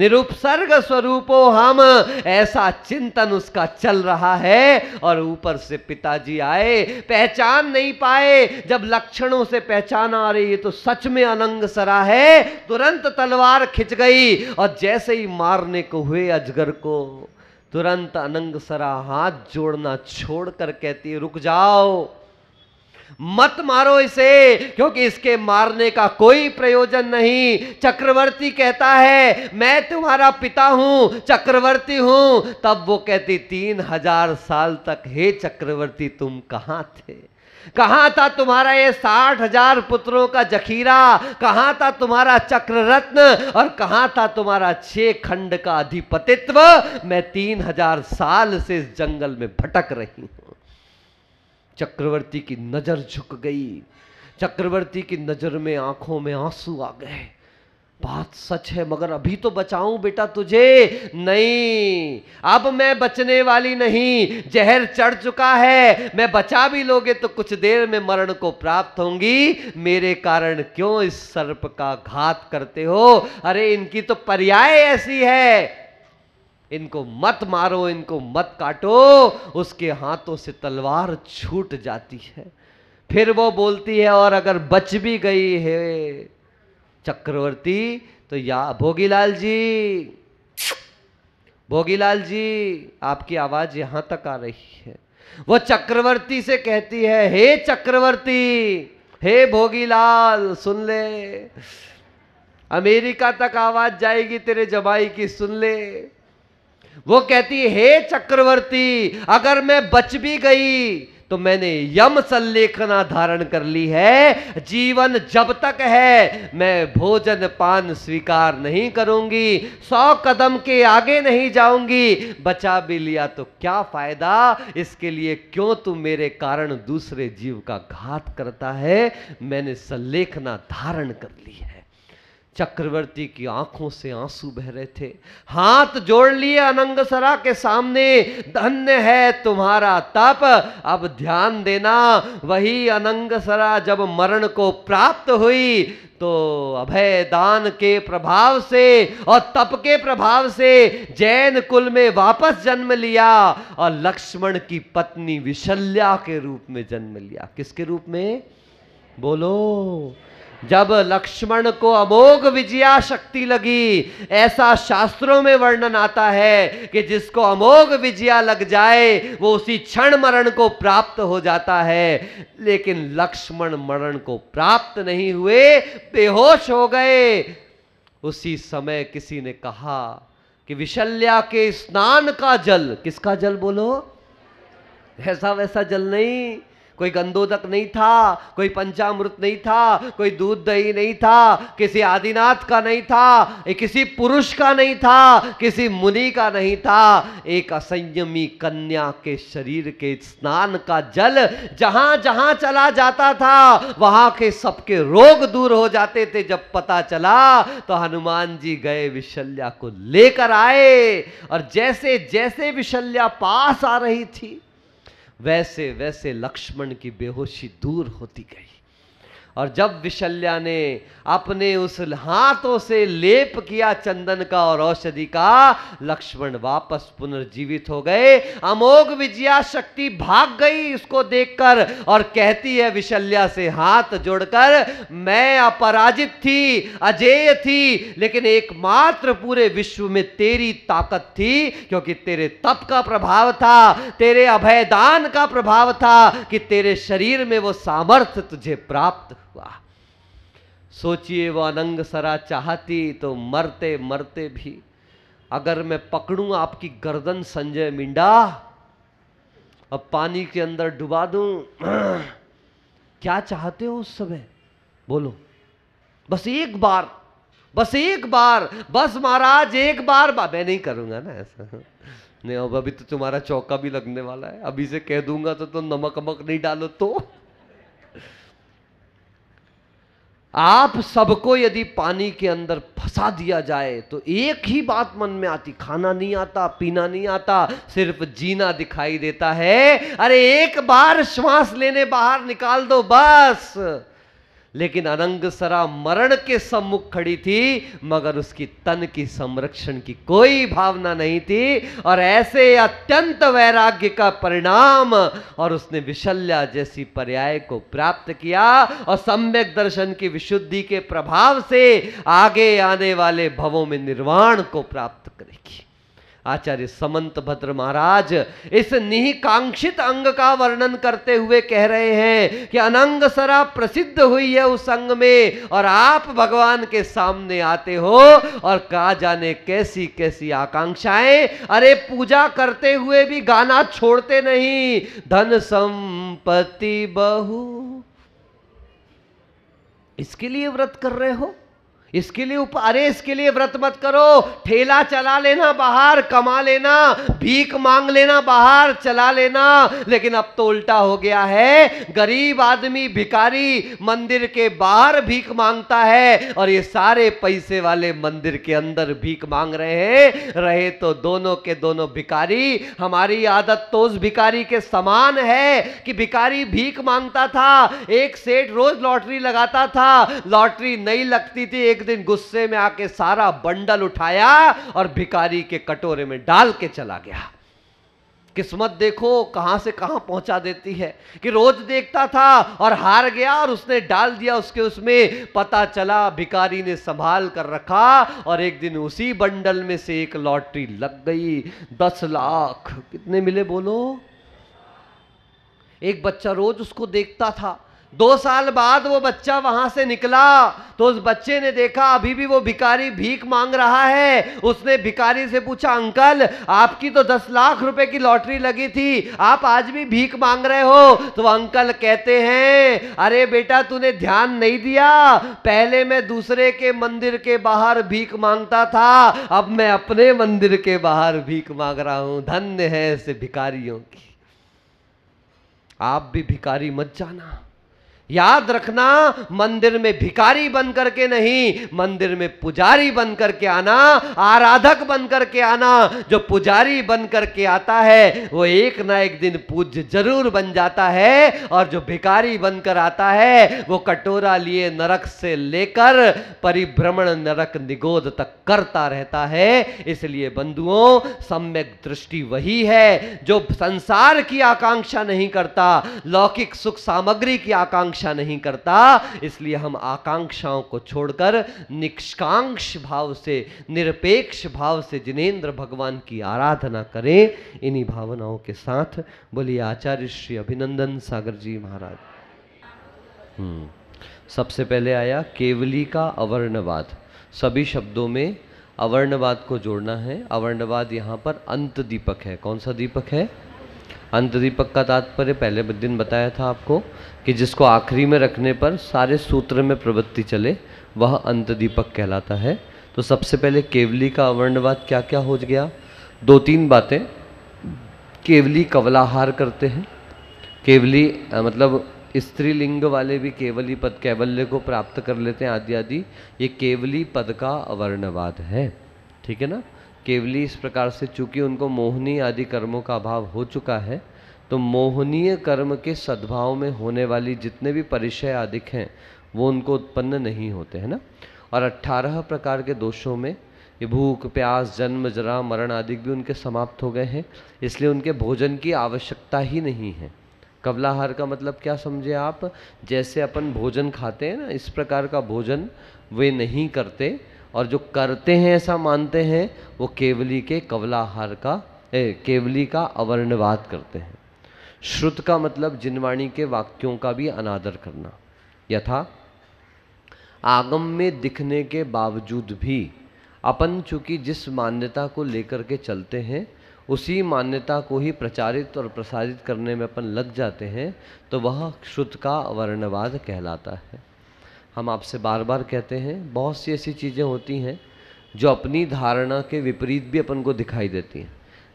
निरुपसर्ग स्वरूपो हम, ऐसा चिंतन उसका चल रहा है। और ऊपर से पिताजी आए, पहचान नहीं पाए। जब लक्षणों से पहचान आ रही है तो सच में अनंगसरा है। तुरंत तलवार खिंच गई और जैसे ही मारने को हुए अजगर को, तुरंत अनंगसरा हाथ जोड़ना छोड़कर कहती है, रुक जाओ, मत मारो इसे, क्योंकि इसके मारने का कोई प्रयोजन नहीं। चक्रवर्ती कहता है मैं तुम्हारा पिता हूं, चक्रवर्ती हूं। तब वो कहती 3000 साल तक, हे चक्रवर्ती तुम कहां थे? कहां था तुम्हारा ये 60,000 पुत्रों का जखीरा? कहां था तुम्हारा चक्र रत्न? और कहां था तुम्हारा 6 खंड का अधिपतित्व? मैं 3000 साल से इस जंगल में भटक रही हूं। चक्रवर्ती की नजर झुक गई। चक्रवर्ती की नजर में, आंखों में आंसू आ गए। बात सच है, मगर अभी तो बचाऊं बेटा तुझे? नहीं, अब मैं बचने वाली नहीं। जहर चढ़ चुका है, मैं बचा भी लोगे तो कुछ देर में मरण को प्राप्त होंगी। मेरे कारण क्यों इस सर्प का घात करते हो? अरे इनकी तो पर्याय ऐसी है, इनको मत मारो, इनको मत काटो। उसके हाथों से तलवार छूट जाती है। फिर वो बोलती है, और अगर बच भी गई है चक्रवर्ती तो या भोगीलाल जी, भोगीलाल जी, आपकी आवाज यहां तक आ रही है। वो चक्रवर्ती से कहती है, हे चक्रवर्ती, हे भोगीलाल, सुन ले, अमेरिका तक आवाज जाएगी तेरे जमाई की, सुन ले। वो कहती है, हे चक्रवर्ती, अगर मैं बच भी गई तो मैंने यम संलेखना धारण कर ली है। जीवन जब तक है मैं भोजन पान स्वीकार नहीं करूंगी, 100 कदम के आगे नहीं जाऊंगी। बचा भी लिया तो क्या फायदा? इसके लिए क्यों तू मेरे कारण दूसरे जीव का घात करता है? मैंने संलेखना धारण कर ली है। चक्रवर्ती की आंखों से आंसू बह रहे थे। हाथ जोड़ लिए अनंगसरा के सामने, धन्य है तुम्हारा तप। अब ध्यान देना, वही अनंगसरा जब मरण को प्राप्त हुई तो अभय दान के प्रभाव से और तप के प्रभाव से जैन कुल में वापस जन्म लिया और लक्ष्मण की पत्नी विशल्या के रूप में जन्म लिया। किसके रूप में? बोलो। जब लक्ष्मण को अमोघ विजया शक्ति लगी, ऐसा शास्त्रों में वर्णन आता है कि जिसको अमोघ विजया लग जाए वो उसी क्षण मरण को प्राप्त हो जाता है। लेकिन लक्ष्मण मरण को प्राप्त नहीं हुए, बेहोश हो गए। उसी समय किसी ने कहा कि विशल्या के स्नान का जल, किसका जल बोलो? ऐसा वैसा जल नहीं, कोई गंधोदक नहीं था, कोई पंचामृत नहीं था, कोई दूध दही नहीं था, किसी आदिनाथ का नहीं था, किसी पुरुष का नहीं था, किसी मुनि का नहीं था। एक असंयमी कन्या के शरीर के स्नान का जल जहां जहां चला जाता था वहां के सबके रोग दूर हो जाते थे। जब पता चला तो हनुमान जी गए, विशल्या को लेकर आए, और जैसे जैसे विशल्या पास आ रही थी वैसे वैसे लक्ष्मण की बेहोशी दूर होती गई। और जब विशल्या ने अपने उस हाथों से लेप किया चंदन का और औषधि का, लक्ष्मण वापस पुनर्जीवित हो गए। अमोघ विजया शक्ति भाग गई उसको देखकर और कहती है विशल्या से हाथ जोड़कर, मैं अपराजित थी, अजेय थी, लेकिन एकमात्र पूरे विश्व में तेरी ताकत थी, क्योंकि तेरे तप का प्रभाव था, तेरे अभयदान का प्रभाव था कि तेरे शरीर में वो सामर्थ्य तुझे प्राप्त हुआ। सोचिए, वो अनंगसरा चाहती तो मरते मरते भी, अगर मैं पकड़ूं आपकी गर्दन संजय मिंडा और पानी के अंदर डुबा दूं, क्या चाहते हो उस समय? बोलो। बस एक बार, बस एक बार, बस महाराज एक बार। मैं नहीं करूंगा ना ऐसा, नहीं। अब अभी तो तुम्हारा चौका भी लगने वाला है, अभी से कह दूंगा तो तुम नमक अमक नहीं डालो तो। आप सबको यदि पानी के अंदर फंसा दिया जाए तो एक ही बात मन में आती, खाना नहीं आता, पीना नहीं आता, सिर्फ जीना दिखाई देता है। अरे एक बार श्वास लेने बाहर निकाल दो बस। लेकिन अनंगसरा मरण के सम्मुख खड़ी थी, मगर उसकी तन की संरक्षण की कोई भावना नहीं थी। और ऐसे अत्यंत वैराग्य का परिणाम, और उसने विशल्या जैसी पर्याय को प्राप्त किया, और सम्यक दर्शन की विशुद्धि के प्रभाव से आगे आने वाले भवों में निर्वाण को प्राप्त करेगी। आचार्य समंत भद्र महाराज इस निहिकांक्षित अंग का वर्णन करते हुए कह रहे हैं कि अनंगसरा प्रसिद्ध हुई है उस अंग में, और आप भगवान के सामने आते हो, और कहा जाने कैसी कैसी आकांक्षाएं। अरे पूजा करते हुए भी गाना छोड़ते नहीं, धन संपत्ति बहु, इसके लिए व्रत कर रहे हो, इसके लिए अरे इसके लिए व्रत मत करो, ठेला चला लेना बाहर, कमा लेना, भीख मांग लेना बाहर, चला लेना। लेकिन अब तो उल्टा हो गया है, गरीब आदमी भिखारी मंदिर के बाहर भीख मांगता है, और ये सारे पैसे वाले मंदिर के अंदर भीख मांग रहे हैं। रहे तो दोनों के दोनों भिखारी। हमारी आदत तो उस भिखारी के समान है कि भिखारी भीख मांगता था, एक सेठ रोज लॉटरी लगाता था, लॉटरी नहीं लगती थी, एक दिन गुस्से में आके सारा बंडल उठाया और भिखारी के कटोरे में डाल के चला गया। किस्मत देखो कहां से कहां पहुंचा देती है, कि रोज देखता था और हार गया और उसने डाल दिया उसके उसमें। पता चला भिखारी ने संभाल कर रखा, और एक दिन उसी बंडल में से एक लॉटरी लग गई, 10 लाख। कितने मिले बोलो? एक बच्चा रोज उसको देखता था। 2 साल बाद वो बच्चा वहां से निकला तो उस बच्चे ने देखा अभी भी वो भिखारी भीख मांग रहा है। उसने भिखारी से पूछा, अंकल आपकी तो 10 लाख रुपए की लॉटरी लगी थी, आप आज भी भीख मांग रहे हो? तो अंकल कहते हैं, अरे बेटा तूने ध्यान नहीं दिया, पहले मैं दूसरे के मंदिर के बाहर भीख मांगता था, अब मैं अपने मंदिर के बाहर भीख मांग रहा हूं। धन्य है ऐसे भिखारियों की। आप भी भिखारी मत जाना। याद रखना, मंदिर में भिखारी बन करके नहीं, मंदिर में पुजारी बन करके आना, आराधक बन करके आना। जो पुजारी बन करके आता है वो एक ना एक दिन पूज्य जरूर बन जाता है, और जो भिखारी बनकर आता है वो कटोरा लिए नरक से लेकर परिभ्रमण नरक निगोद तक करता रहता है। इसलिए बंधुओं, सम्यक दृष्टि वही है जो संसार की आकांक्षा नहीं करता, लौकिक सुख सामग्री की आकांक्षा नहीं करता। इसलिए हम आकांक्षाओं को छोड़कर निष्कांक्ष भाव से, निरपेक्ष भाव से जिनेंद्र भगवान की आराधना करें। इन्हीं भावनाओं के साथ बोलिए आचार्य श्री अभिनंदन सागर जी महाराज। सबसे पहले आया केवली का अवर्णवाद। सभी शब्दों में अवर्णवाद को जोड़ना है। अवर्णवाद यहाँ पर अंत दीपक है। कौन सा दीपक है? अंत दीपक का तात्पर्य पहले दिन बताया था आपको कि जिसको आखिरी में रखने पर सारे सूत्र में प्रवृत्ति चले, वह अंत दीपक कहलाता है। तो सबसे पहले केवली का अवर्णवाद क्या क्या हो गया? 2-3 बातें। केवली कवलाहार करते हैं। केवली मतलब स्त्रीलिंग वाले भी केवली पद, कैवल्य को प्राप्त कर लेते हैं आदि आदि। ये केवली पद का अवर्णवाद है, ठीक है ना। केवली इस प्रकार से, चूंकि उनको मोहनी आदि कर्मों का अभाव हो चुका है, तो मोहनीय कर्म के सद्भाव में होने वाली जितने भी परिचय आदिक हैं वो उनको उत्पन्न नहीं होते हैं ना। और 18 प्रकार के दोषों में ये भूख, प्यास, जन्म, जरा, मरण आदि भी उनके समाप्त हो गए हैं। इसलिए उनके भोजन की आवश्यकता ही नहीं है। कवलाहार का मतलब क्या समझे आप? जैसे अपन भोजन खाते हैं ना, इस प्रकार का भोजन वे नहीं करते, और जो करते हैं ऐसा मानते हैं वो केवली के कवलाहार का, केवली का अवर्णवाद करते हैं। श्रुत का मतलब जिनवाणी के वाक्यों का भी अनादर करना। यथा आगम में दिखने के बावजूद भी अपन चूंकि जिस मान्यता को लेकर के चलते हैं उसी मान्यता को ही प्रचारित और प्रसारित करने में अपन लग जाते हैं, तो वह श्रुत का अवर्णवाद कहलाता है। हम आपसे बार बार कहते हैं, बहुत सी ऐसी चीज़ें होती हैं जो अपनी धारणा के विपरीत भी अपन को दिखाई देती हैं,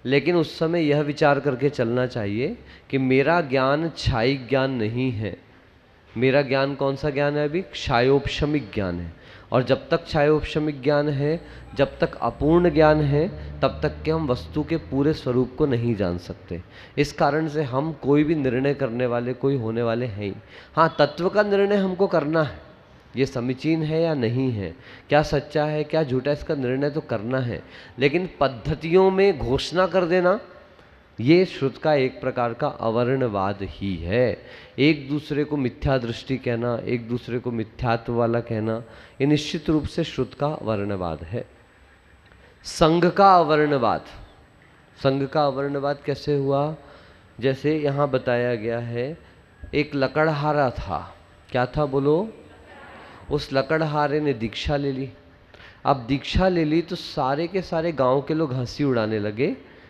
लेकिन उस समय यह विचार करके चलना चाहिए कि मेरा ज्ञान क्षायिक ज्ञान नहीं है। मेरा ज्ञान कौन सा ज्ञान है? अभी क्षायोपशमिक ज्ञान है। और जब तक क्षायोपशमिक ज्ञान है, जब तक अपूर्ण ज्ञान है, तब तक के हम वस्तु के पूरे स्वरूप को नहीं जान सकते। इस कारण से हम कोई भी निर्णय करने वाले कोई होने वाले हैं ही। हाँ, तत्व का निर्णय हमको करना है, ये समीचीन है या नहीं है, क्या सच्चा है क्या झूठा, इसका निर्णय तो करना है, लेकिन पद्धतियों में घोषणा कर देना ये श्रुत का एक प्रकार का अवर्णवाद ही है। एक दूसरे को मिथ्या दृष्टि कहना, एक दूसरे को मिथ्यात्व वाला कहना, ये निश्चित रूप से श्रुत का अवर्णवाद है। संघ का अवर्णवाद, संघ का अवर्णवाद कैसे हुआ? जैसे यहाँ बताया गया है, एक लकड़हारा था, क्या था बोलो? उस लकड़हारे ने दीक्षा ले ली। अब दीक्षा ले ली तो सारे के सारे गांव के लोग हंसी उड़ाने लगे,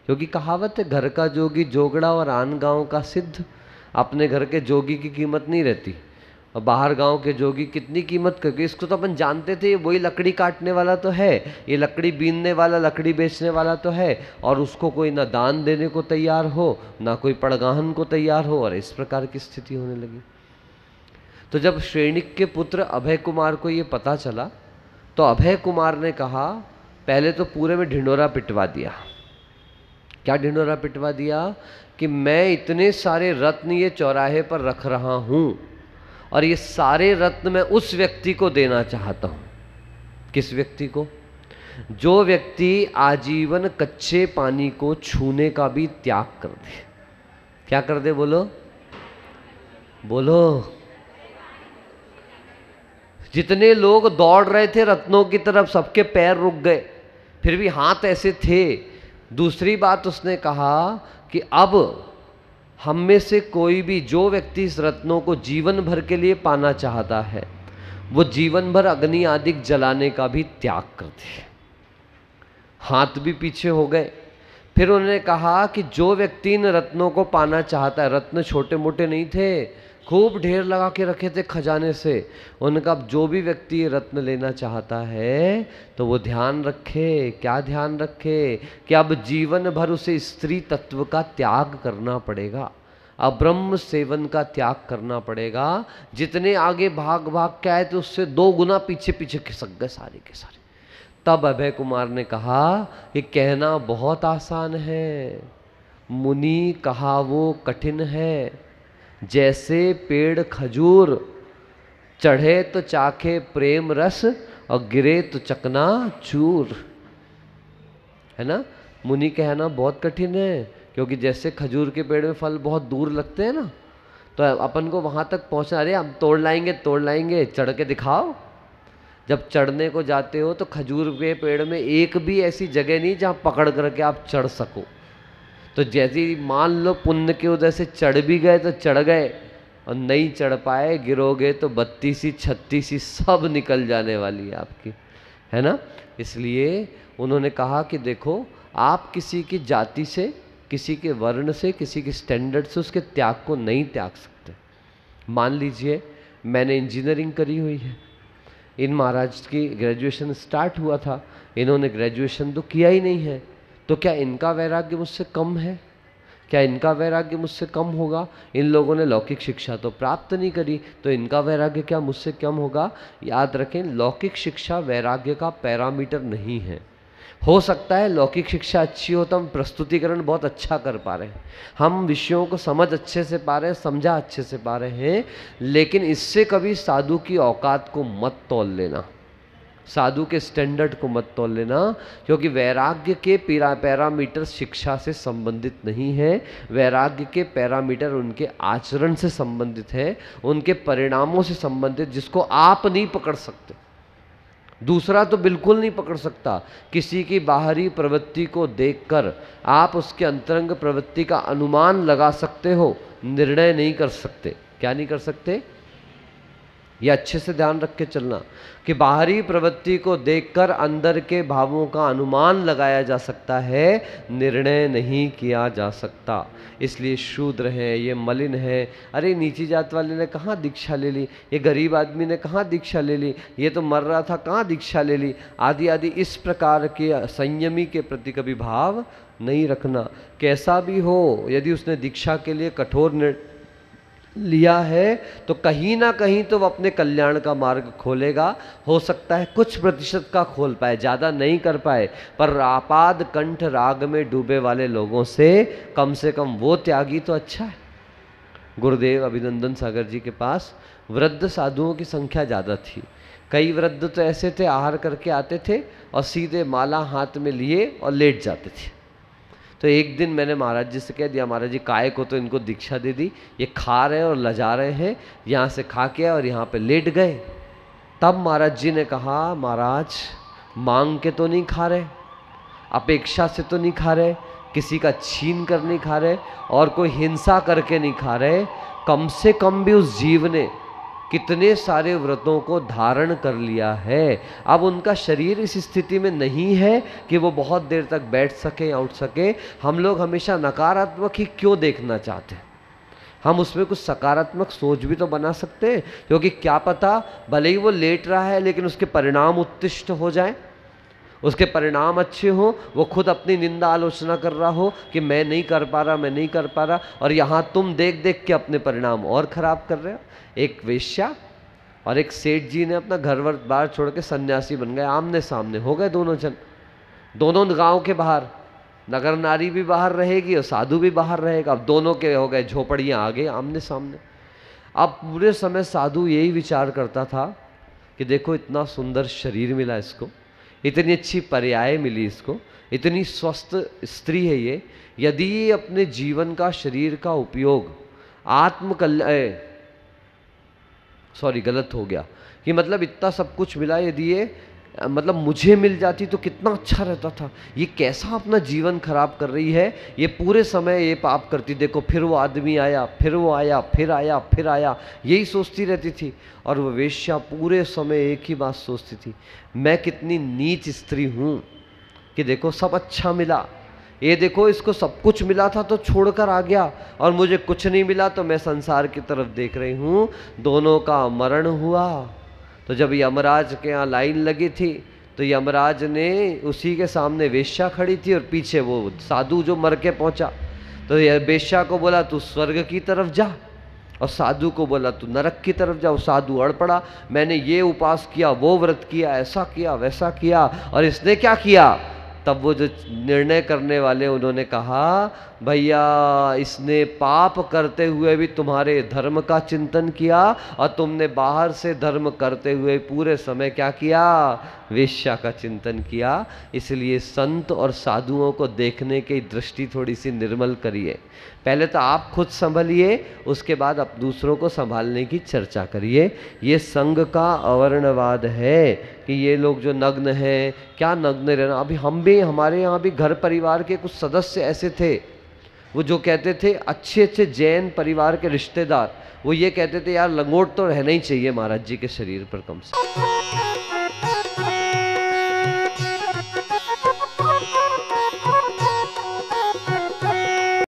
क्योंकि कहावत है घर का जोगी जोगड़ा और आन गांव का सिद्ध। अपने घर के जोगी की कीमत नहीं रहती और बाहर गांव के जोगी कितनी कीमत, क्योंकि इसको तो अपन जानते थे वही लकड़ी काटने वाला तो है, ये लकड़ी बीनने वाला, लकड़ी बेचने वाला तो है, और उसको कोई ना दान देने को तैयार हो ना कोई पड़गाहन को तैयार हो, और इस प्रकार की स्थिति होने लगी। तो जब श्रेणिक के पुत्र अभय कुमार को ये पता चला तो अभय कुमार ने कहा, पहले तो पूरे में ढिंडोरा पिटवा दिया। क्या ढिंडोरा पिटवा दिया? कि मैं इतने सारे रत्न ये चौराहे पर रख रहा हूं और ये सारे रत्न मैं उस व्यक्ति को देना चाहता हूं। किस व्यक्ति को? जो व्यक्ति आजीवन कच्चे पानी को छूने का भी त्याग कर दे। क्या कर दे? बोलो बोलो। जितने लोग दौड़ रहे थे रत्नों की तरफ, सबके पैर रुक गए, फिर भी हाथ ऐसे थे। दूसरी बात उसने कहा कि अब हम में से कोई भी, जो व्यक्ति इस रत्नों को जीवन भर के लिए पाना चाहता है, वो जीवन भर अग्नि आदि जलाने का भी त्याग कर दे। हाथ भी पीछे हो गए। फिर उन्होंने कहा कि जो व्यक्ति इन रत्नों को पाना चाहता है, रत्न छोटे मोटे नहीं थे, खूब ढेर लगा के रखे थे खजाने से, उनका जो भी व्यक्ति ये रत्न लेना चाहता है तो वो ध्यान रखे। क्या ध्यान रखे? कि अब जीवन भर उसे स्त्री तत्व का त्याग करना पड़ेगा, अब ब्रह्म सेवन का त्याग करना पड़ेगा। जितने आगे भाग भाग के आए तो उससे 2 गुना पीछे पीछे खिसक गए सारे के सारे। तब अभय कुमार ने कहा कि कहना बहुत आसान है, मुनि कहा वो कठिन है। जैसे पेड़ खजूर, चढ़े तो चाखे प्रेम रस और गिरे तो चकना चूर, है ना। मुनि कहना बहुत कठिन है, क्योंकि जैसे खजूर के पेड़ में फल बहुत दूर लगते हैं ना, तो अपन को वहां तक पहुंचना, अरे हम तोड़ लाएंगे, चढ़ के दिखाओ। जब चढ़ने को जाते हो तो खजूर के पेड़ में एक भी ऐसी जगह नहीं जहां पकड़ करके आप चढ़ सको। तो जैसे मान लो पुण्य के उदय से चढ़ भी गए तो चढ़ गए, और नहीं चढ़ पाए, गिरोगे तो 32वीं 36वीं सब निकल जाने वाली है आपकी, है ना। इसलिए उन्होंने कहा कि देखो, आप किसी की जाति से, किसी के वर्ण से, किसी के स्टैंडर्ड से उसके त्याग को नहीं त्याग सकते। मान लीजिए मैंने इंजीनियरिंग करी हुई है, इन महाराज की ग्रेजुएशन स्टार्ट हुआ था, इन्होंने ग्रेजुएशन तो किया ही नहीं है, तो क्या इनका वैराग्य मुझसे कम है? क्या इनका वैराग्य मुझसे कम होगा? इन लोगों ने लौकिक शिक्षा तो प्राप्त नहीं करी, तो इनका वैराग्य क्या मुझसे कम होगा? याद रखें, लौकिक शिक्षा वैराग्य का पैरामीटर नहीं है। हो सकता है लौकिक शिक्षा अच्छी हो तो हम प्रस्तुतिकरण बहुत अच्छा कर पा रहे हैं, हम विषयों को समझ अच्छे से पा रहे हैं, समझा अच्छे से पा रहे हैं, लेकिन इससे कभी साधु की औकात को मत तौल लेना, साधु के स्टैंडर्ड को मत तोल लेना, क्योंकि वैराग्य के पैरामीटर शिक्षा से संबंधित नहीं है। वैराग्य के पैरामीटर उनके आचरण से संबंधित है, उनके परिणामों से संबंधित, जिसको आप नहीं पकड़ सकते, दूसरा तो बिल्कुल नहीं पकड़ सकता। किसी की बाहरी प्रवृत्ति को देखकर आप उसके अंतरंग प्रवृत्ति का अनुमान लगा सकते हो, निर्णय नहीं कर सकते। क्या नहीं कर सकते? ये अच्छे से ध्यान रख के चलना कि बाहरी प्रवृत्ति को देखकर अंदर के भावों का अनुमान लगाया जा सकता है, निर्णय नहीं किया जा सकता। इसलिए शूद्र है, ये मलिन है, अरे नीची जात वाले ने कहाँ दीक्षा ले ली, ये गरीब आदमी ने कहाँ दीक्षा ले ली, ये तो मर रहा था कहाँ दीक्षा ले ली, आदि आदि इस प्रकार के संयमी के प्रति कभी भाव नहीं रखना। कैसा भी हो, यदि उसने दीक्षा के लिए कठोर लिया है तो कहीं ना कहीं तो वो अपने कल्याण का मार्ग खोलेगा। हो सकता है कुछ प्रतिशत का खोल पाए, ज़्यादा नहीं कर पाए, पर आपाद कंठ राग में डूबे वाले लोगों से कम वो त्यागी तो अच्छा है। गुरुदेव अभिनंदन सागर जी के पास वृद्ध साधुओं की संख्या ज़्यादा थी। कई वृद्ध तो ऐसे थे, आहार करके आते थे और सीधे माला हाथ में लिए और लेट जाते थे। तो एक दिन मैंने महाराज जी से कह दिया, महाराज जी काय को तो इनको दीक्षा दे दी, ये खा रहे हैं और लजा रहे हैं, यहाँ से खा के और यहाँ पे लेट गए। तब महाराज जी ने कहा, महाराज मांग के तो नहीं खा रहे, अपेक्षा से तो नहीं खा रहे, किसी का छीन कर नहीं खा रहे और कोई हिंसा करके नहीं खा रहे, कम से कम भी उस जीव ने कितने सारे व्रतों को धारण कर लिया है। अब उनका शरीर इस स्थिति में नहीं है कि वो बहुत देर तक बैठ सके या उठ सके। हम लोग हमेशा नकारात्मक ही क्यों देखना चाहते हैं? हम उसमें कुछ सकारात्मक सोच भी तो बना सकते हैं, क्योंकि क्या पता भले ही वो लेट रहा है लेकिन उसके परिणाम उत्कृष्ट हो जाएं, उसके परिणाम अच्छे हो, वो खुद अपनी निंदा आलोचना कर रहा हो कि मैं नहीं कर पा रहा, मैं नहीं कर पा रहा, और यहाँ तुम देख देख के अपने परिणाम और खराब कर रहे हो। एक वेश्या और एक सेठ जी ने अपना घर वर बार छोड़ के सन्यासी बन गए, आमने सामने हो गए दोनों जन, दोनों गांव के बाहर। नगर नारी भी बाहर रहेगी और साधु भी बाहर रहेगा। अब दोनों के हो गए झोपड़ियाँ आगे आमने सामने। अब पूरे समय साधु यही विचार करता था कि देखो इतना सुंदर शरीर मिला इसको, इतनी अच्छी पर्याय मिली इसको, इतनी स्वस्थ स्त्री है ये, यदि ये अपने जीवन का शरीर का उपयोग गलत हो गया कि मतलब इतना सब कुछ मिला, यदि ये मतलब मुझे मिल जाती तो कितना अच्छा रहता था। ये कैसा अपना जीवन खराब कर रही है, ये पूरे समय ये पाप करती, देखो फिर वो आदमी आया, फिर वो आया, फिर आया, फिर आया, यही सोचती रहती थी। और वो वेश्या पूरे समय एक ही बात सोचती थी, मैं कितनी नीच स्त्री हूँ कि देखो सब अच्छा मिला, ये देखो इसको सब कुछ मिला था तो छोड़कर आ गया, और मुझे कुछ नहीं मिला तो मैं संसार की तरफ देख रही हूँ। दोनों का मरण हुआ। तो जब यमराज के यहाँ लाइन लगी थी तो यमराज ने उसी के सामने वेश्या खड़ी थी और पीछे वो साधु जो मर के पहुंचा। तो यह वेश्या को बोला तू स्वर्ग की तरफ जा, और साधु को बोला तू नरक की तरफ जा। साधु अड़ पड़ा, मैंने ये उपास किया, वो व्रत किया, ऐसा किया, वैसा किया, और इसने क्या किया? तब वो जो निर्णय करने वाले उन्होंने कहा, भैया इसने पाप करते हुए भी तुम्हारे धर्म का चिंतन किया, और तुमने बाहर से धर्म करते हुए पूरे समय क्या किया? वेश्या का चिंतन किया। इसलिए संत और साधुओं को देखने की दृष्टि थोड़ी सी निर्मल करिए। पहले तो आप खुद संभलिए, उसके बाद आप दूसरों को संभालने की चर्चा करिए। ये संघ का अवर्णवाद है कि ये लोग जो नग्न हैं, क्या नग्न रहना। अभी हम भी, हमारे यहाँ भी घर परिवार के कुछ सदस्य ऐसे थे, वो जो कहते थे, अच्छे अच्छे जैन परिवार के रिश्तेदार, वो ये कहते थे यार लंगोट तो रहना ही चाहिए महाराज जी के शरीर पर कम से कम।